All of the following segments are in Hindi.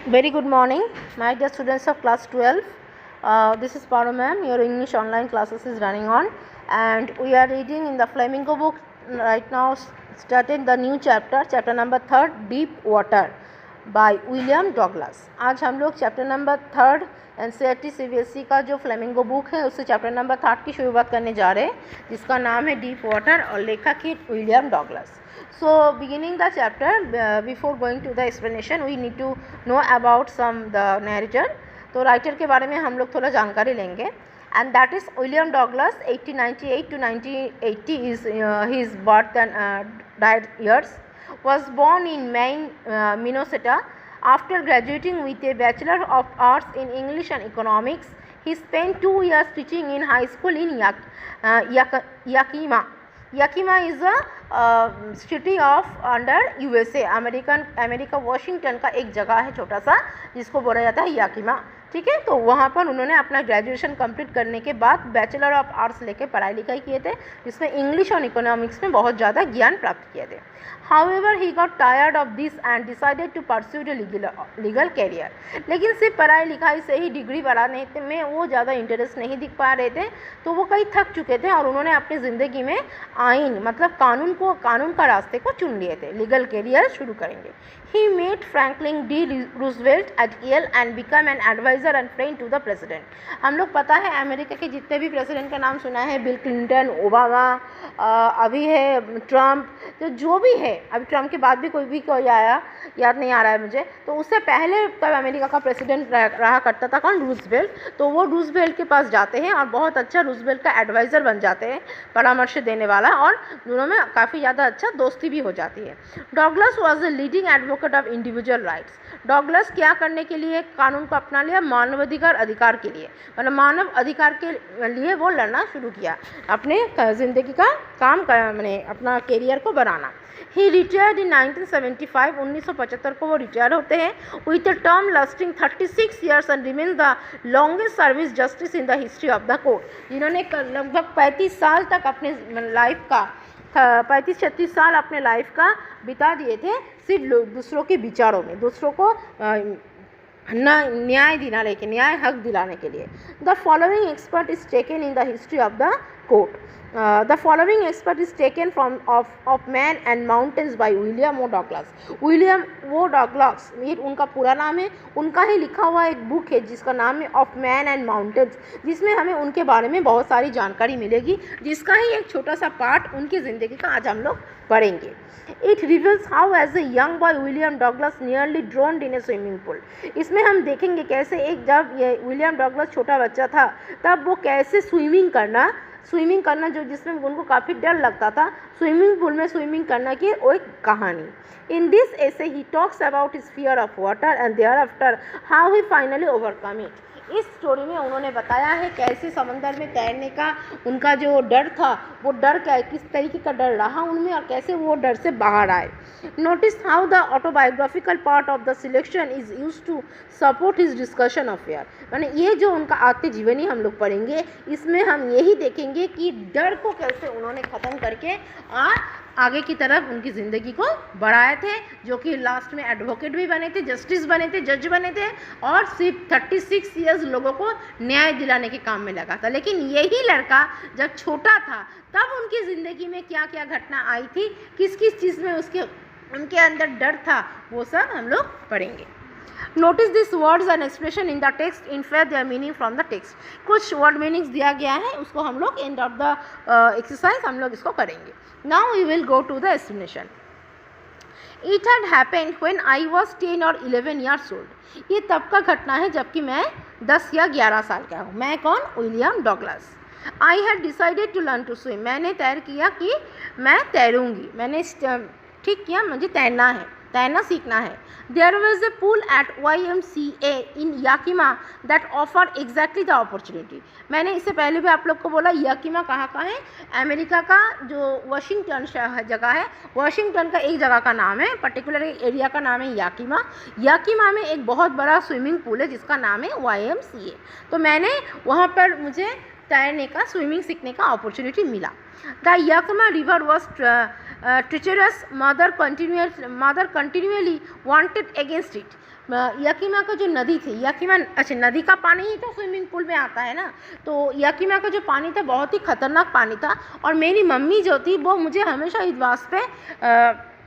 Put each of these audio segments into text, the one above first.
Very good morning, my dear students of class 12. This is Paro ma'am. Your English online classes is running on, and we are reading in the Flamingo book right now. Started the new chapter number 3, Deep Water by William Douglas. आज हम लोग चैप्टर नंबर 3 NCERT CBSE का जो फ्लेमिंगो बुक है उससे चैप्टर नंबर 3 की शुरुआत करने जा रहे हैं, जिसका नाम है डीप वाटर और लेखक है William Douglas. So beginning the chapter, before going to the explanation, we need to know about the narrator. तो राइटर के बारे में हम लोग थोड़ा जानकारी लेंगे. And that is William Douglas. 1898 to 1980 is his birth and died years. Was born in Maine, Minnesota. After graduating with a Bachelor of Arts in English and Economics, he spent 2 years teaching in high school in Yakima. Yakima is a city of under USA. America Washington का एक जगह है छोटा सा जिसको बोला जाता है याकिमा. ठीक है, तो वहाँ पर उन्होंने अपना ग्रेजुएशन कंप्लीट करने के बाद बैचलर ऑफ आर्ट्स लेके पढ़ाई लिखाई किए थे, जिसमें इंग्लिश और इकोनॉमिक्स में बहुत ज़्यादा ज्ञान प्राप्त किए थे. However he got tired of this and decided to pursue the legal career. लेकिन सिर्फ पढ़ाई लिखाई से ही डिग्री बढ़ाने में वो ज़्यादा इंटरेस्ट नहीं दिख पा रहे थे, तो वो कहीं थक चुके थे और उन्होंने अपनी ज़िंदगी में आइन मतलब कानून का रास्ते को चुन लिए थे. लीगल कैरियर शुरू करेंगे. He met Franklin D Roosevelt at Yale and become an advisor and friend to the president. हम लोग पता है अमेरिका के जितने भी प्रेसिडेंट का नाम सुना है, बिल क्लिंटन, ओबामा, अभी है ट्रम्प, तो जो भी है, अभी ट्रम्प के बाद भी कोई आया, याद नहीं आ रहा है मुझे, तो उससे पहले तब अमेरिका का प्रेसिडेंट रहा करता था कौन, रूजवेल्ट. तो वो रूजवेल्ट के पास जाते हैं और बहुत अच्छा रूजवेल्ट का एडवाइज़र बन जाते हैं, परामर्श देने वाला, और दोनों में काफ़ी ज़्यादा अच्छा दोस्ती भी हो जाती है. Douglas was a leading advocate of individual rights. Douglas क्या करने के लिए कानून को अपना लिया, अधिकार के लिए, मतलब मानव अधिकार के लिए वो लड़ना शुरू किया, अपने ज़िंदगी का काम मैंने अपना कैरियर को बनाना. ही रिटायर्ड इन 1975. 1975 को वो रिटायर होते हैं with a term lasting 36 years and remains the longest service justice in the history of the court. जिन्होंने लगभग 35 साल तक अपने लाइफ का 35-36 साल अपने लाइफ का बिता दिए थे सिर्फ दूसरों के विचारों में, दूसरों को न्याय हक दिलाने के लिए. The following expert is taken in the history of the court. The following expert is taken from of Man and Mountains by William O. Douglas. William O. Douglas, ये उनका पूरा नाम है, उनका ही लिखा हुआ एक बुक है जिसका नाम है ऑफ मैन एंड माउंटेन्स, जिसमें हमें उनके बारे में बहुत सारी जानकारी मिलेगी, जिसका ही एक छोटा सा पार्ट उनकी ज़िंदगी का आज हम लोग पढ़ेंगे. It reveals how as a young boy William Douglas nearly drowned in a swimming pool. इसमें हम देखेंगे कैसे जब ये विलियम डॉगलस छोटा बच्चा था तब वो कैसे स्विमिंग करना जो जिसमें उनको काफ़ी डर लगता था, स्विमिंग पूल में स्विमिंग करना की वो एक कहानी. In this essay he talks about his fear of water and thereafter how he finally overcome it. इस स्टोरी में उन्होंने बताया है कैसे समंदर में तैरने का उनका जो डर था, वो डर किस तरीके का डर रहा उनमें और कैसे वो डर से बाहर आए. Notice how the autobiographical part of the selection is used to support his discussion of fear. यानी ये जो उनका आत्मजीवनी हम लोग पढ़ेंगे, इसमें हम यही देखेंगे कि डर को कैसे उन्होंने ख़त्म करके आगे की तरफ उनकी ज़िंदगी को बढ़ाए थे, जो कि लास्ट में एडवोकेट भी बने थे, जस्टिस बने थे, जज बने थे, और सिर्फ 36 ईयर्स लोगों को न्याय दिलाने के काम में लगा था. लेकिन यही लड़का जब छोटा था तब उनकी ज़िंदगी में क्या क्या घटना आई थी, किस किस चीज़ में उनके अंदर डर था, वो सब हम लोग पढ़ेंगे. Notice this words and expression in the text, in fact there meaning from the text. कुछ वर्ड मीनिंग्स दिया गया है, उसको हम लोग एंड ऑफ द एक्सरसाइज हम लोग इसको करेंगे. Now we will go to the explanation. It had happened when I was 10 or 11 years old. ये तब का घटना है जबकि मैं 10 या 11 साल का हूँ. मैं कौन, William Douglas. I had decided to learn to swim. मैंने तय किया कि मैं तैरूँगी, मैंने ठीक किया, मुझे तैरना सीखना है. There was a pool at YMCA in Yakima that offer exactly the opportunity. मैंने इससे पहले भी आप लोग को बोला याकिमा कहाँ का है, अमेरिका का जो वाशिंगटन जगह है, वाशिंगटन का एक जगह का नाम है, पर्टिकुलर एरिया का नाम है याकिमा. याकिमा में एक बहुत बड़ा स्विमिंग पूल है जिसका नाम है YMCA. तो मैंने वहाँ पर मुझे तैरने का, स्विमिंग सीखने का अपॉर्चुनिटी मिला. The Yakima river was treacherous. Mother continually wanted against it. Yakima का जो नदी थी, यकीमा अच्छा नदी का पानी ही तो स्विमिंग पूल में आता है ना, तो यकीमा का जो पानी था बहुत ही खतरनाक पानी था, और मेरी मम्मी जो थी वो मुझे हमेशा इस बात पे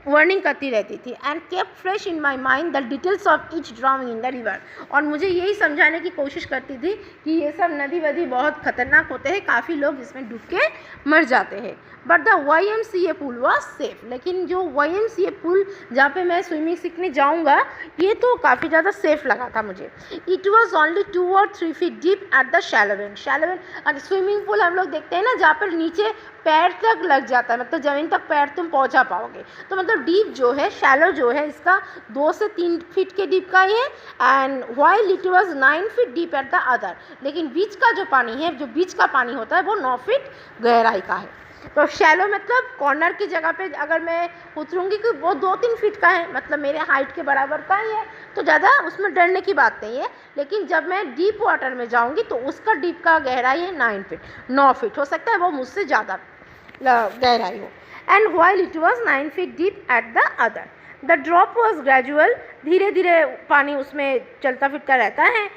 वार्निंग करती रहती थी, and kept fresh in my mind the details of each drowning in the river, और मुझे यही समझाने की कोशिश करती थी कि ये सब नदी वदी बहुत खतरनाक होते हैं, काफ़ी लोग इसमें डूब के मर जाते हैं. But the YMCA pool was safe, लेकिन जो YMCA पूल जहाँ पे मैं स्विमिंग सीखने जाऊँगा ये तो काफ़ी ज़्यादा सेफ लगा था मुझे. It was only 2 or 3 feet deep at the shallow and swimming pool हम लोग देखते हैं ना जहाँ पर नीचे पैर तक लग जाता है, मतलब ज़मीन तक पैर तुम पहुँचा पाओगे, तो मतलब डीप जो है, शैलो जो है, इसका 2 से 3 फीट के डीप का ही है. And while it was 9 feet deep at the other, लेकिन बीच का जो पानी है, जो बीच का पानी होता है वो 9 feet गहराई का है. तो शैलो मतलब कॉर्नर की जगह पे अगर मैं उतरूँगी कि वो 2-3 फीट का है, मतलब मेरे हाइट के बराबर का ही है, तो ज़्यादा उसमें डरने की बात नहीं है. लेकिन जब मैं डीप वाटर में जाऊँगी तो उसका डीप का गहराई है 9 फीट, हो सकता है वो मुझसे ज़्यादा गहराई हो. And while it was 9 feet deep at the other, the drop was gradual, धीरे धीरे पानी उसमें चलता फिरता रहता है.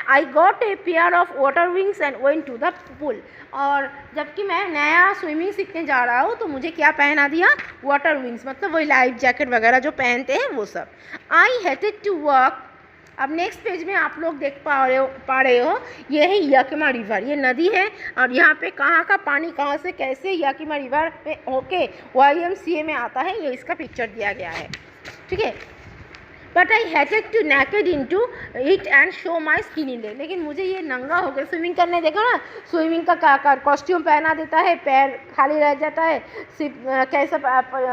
I got a pair of water wings and went to the pool, और जबकि मैं नया स्विमिंग सीखने जा रहा हूँ तो मुझे क्या पहना दिया, वाटर विंग्स, मतलब वही लाइफ जैकेट वगैरह जो पहनते हैं वो सब. I hated to work. अब नेक्स्ट पेज में आप लोग देख पा रहे हो ये है यकीमा रिवर, ये नदी है, और यहाँ पे कहाँ का पानी कहाँ से कैसे यकीमा रिवर पे होके YMCA में आता है, ये इसका पिक्चर दिया गया है. ठीक है. But I hated to naked in to it and show my skin in, लेकिन मुझे ये नंगा होकर स्विमिंग करने, देखो ना स्विमिंग का कॉस्ट्यूम पहना देता है, पैर खाली रह जाता है, सिर्फ कैसा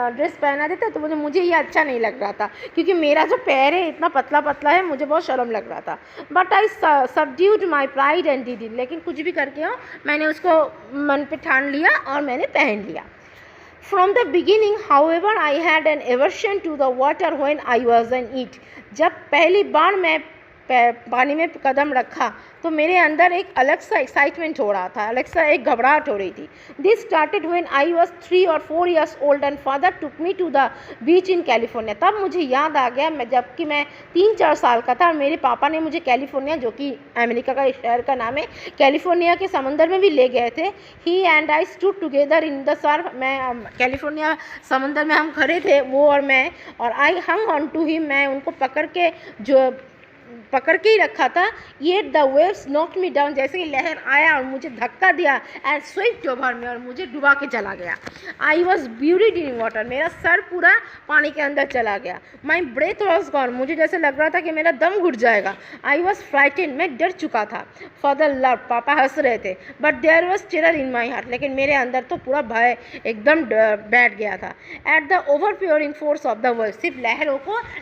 ड्रेस पहना देता है, तो मुझे ये अच्छा नहीं लग रहा था, क्योंकि मेरा जो पैर है इतना पतला पतला है, मुझे बहुत शर्म लग रहा था. But I subdued my pride and did it, लेकिन कुछ भी करके हो मैंने उसको मन पे ठान लिया और मैंने पहन लिया. From the beginning, however, I had an aversion to the water when I was in it. जब पहली बार मैं पानी में कदम रखा तो मेरे अंदर एक अलग सा एक्साइटमेंट हो रहा था, अलग सा एक घबराहट हो रही थी. This started when I was 3 or 4 years old and father took me to the beach in California. तब मुझे याद आ गया, मैं जबकि मैं 3-4 साल का था, और मेरे पापा ने मुझे कैलिफोर्निया, जो कि अमेरिका का शहर का नाम है, कैलिफोर्निया के समंदर में भी ले गए थे. He and I stood together in the surf, मैं कैलिफोर्निया समंदर में हम खड़े थे, वो और मैं, और I hung on to him, मैं उनको पकड़ के ही रखा था. ये the waves knocked me down, जैसे कि लहर आया और मुझे धक्का दिया, एंड स्विफ्ट ओवर में, और मुझे डुबा के चला गया. I was buried in water, मेरा सर पूरा पानी के अंदर चला गया. माई ब्रेथ वॉज गॉन, मुझे जैसे लग रहा था कि मेरा दम घुट जाएगा. आई वॉज फ्राइटेन, मैं डर चुका था. फॉर द लव, पापा हंस रहे थे. But there was terror in my heart, लेकिन मेरे अंदर तो पूरा भय एकदम बैठ गया था. At the over pouring force of the wave, सिर्फ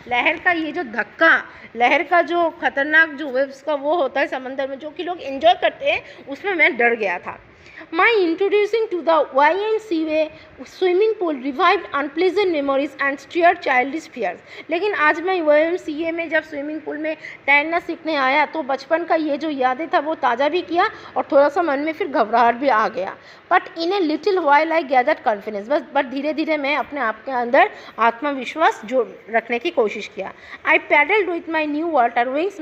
लहर का ये जो धक्का, लहर का जो खतरनाक जो वेव्स का वो होता है समंदर में, जो कि लोग एंजॉय करते हैं, उसमें मैं डर गया था. My introducing to the YMCA swimming pool revived unpleasant memories and stirred childish fears. लेकिन आज मैं YMCA में जब स्विमिंग पूल में तैरना सीखने आया तो बचपन का ये जो यादें था वो ताज़ा भी किया, और थोड़ा सा मन में फिर घबराहट भी आ गया. But in a little while I gathered confidence, but धीरे धीरे मैं अपने आप के अंदर आत्मविश्वास जो रखने की कोशिश किया. I paddled with my new water wings,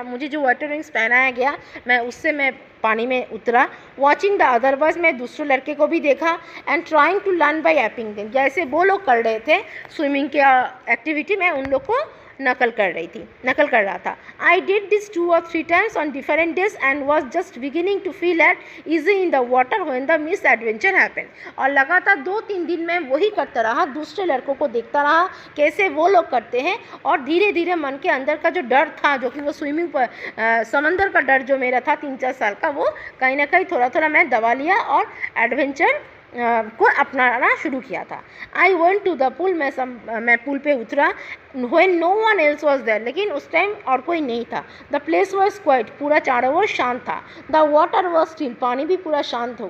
मुझे जो वाटर विंग्स पहनाया गया, उससे मैं पानी में उतरा. वॉचिंग द अदर बॉयज, मैं दूसरे लड़के को भी देखा. And trying to learn by aping them, जैसे वो लोग कर रहे थे स्विमिंग के एक्टिविटी, मैं उन लोग को नकल कर रहा था. I did this 2 or 3 times on different days and was just beginning to feel at easy in the water when the misadventure happened. और लगातार 2-3 दिन में वही करता रहा, दूसरे लड़कों को देखता रहा कैसे वो लोग करते हैं, और धीरे धीरे मन के अंदर का जो डर था, जो कि वो स्विमिंग पर समंदर का डर जो मेरा था 3-4 साल का, वो कहीं ना कहीं थोड़ा थोड़ा मैं दबा लिया और एडवेंचर को अपनाना शुरू किया था. I went to the pool, मैं पूल पे उतरा. When no one else was there, लेकिन उस टाइम और कोई नहीं था. द प्लेस वॉज क्वाइट, पूरा चारों ओर शांत था. द वाटर वॉज स्टिल, पानी भी पूरा शांत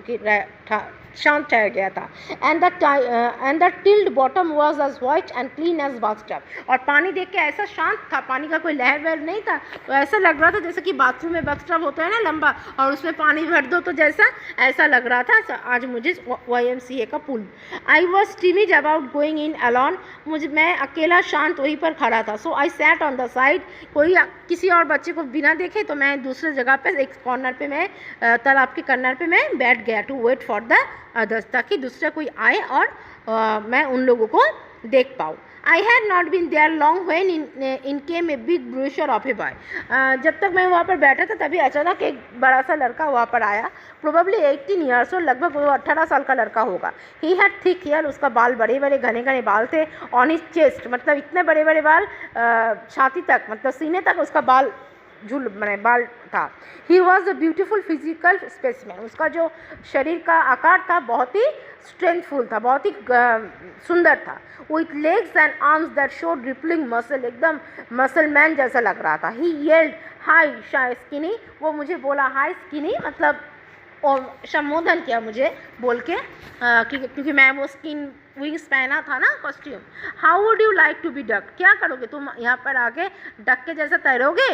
शांत ठहर गया था। And the tiled bottom was as white and clean as bathtub, और पानी देख के ऐसा शांत था, पानी का कोई लहर वहर नहीं था, तो ऐसा लग रहा था जैसे कि बाथरूम में बाथटब होता है ना लंबा, और उसमें पानी भर दो तो जैसा ऐसा लग रहा था आज मुझे YMCA का pool. I was timid about going in alone, मैं अकेला शांत वहीं पर खड़ा था। So I sat on the side, कोई किसी और बच्चे को बिना देखे तो मैं दूसरे जगह पे एक कॉर्नर पे मैं तालाब के कॉर्नर पे मैं बैठ गया to wait for the others, ताकि दूसरा कोई आए और मैं उन लोगों को देख पाऊँ। I had not been there long when in came a big bruiser of a boy, जब तक मैं वहाँ पर बैठा था तभी अचानक एक बड़ा सा लड़का वहाँ पर आया, प्रोबेबली 18 ईयर्स और लगभग वो 18 साल का लड़का होगा। ही हैड थिक हेयर, उसका बाल बड़े बड़े घने घने बाल थे, ऑन हिज चेस्ट, मतलब इतने बड़े बड़े बाल छाती तक, मतलब सीने तक उसका बाल बाल था। He was a beautiful physical specimen, उसका जो शरीर का आकार था बहुत ही स्ट्रेंथफुल था, बहुत ही सुंदर था। With legs and arms that showed rippling muscle, एकदम मसल मैन जैसा लग रहा था। ही येल्ड हाई स्किनी, वो मुझे बोला हाई स्किनी, मतलब और संबोधन किया मुझे बोल के, क्योंकि मैं वो स्किन विंग्स पहना था ना costume. How would you like to be duck, क्या करोगे तुम यहाँ पर आके डक के जैसा तैरोगे,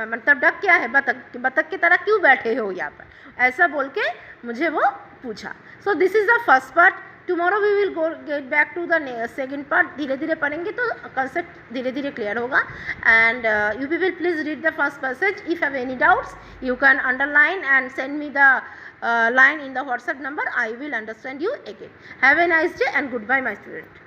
मतलब डक क्या है, बतख, बतख की तरह क्यों बैठे हो यहाँ पर, ऐसा बोल के मुझे वो पूछा। So this is the first part, tomorrow we will go get back to the second part. धीरे धीरे पढ़ेंगे तो कंसेप्ट धीरे धीरे क्लियर होगा। And you people please read the first passage, if have any doubts you can underline and send me the line in the WhatsApp number. I will understand you again. Have a nice day and goodbye my student.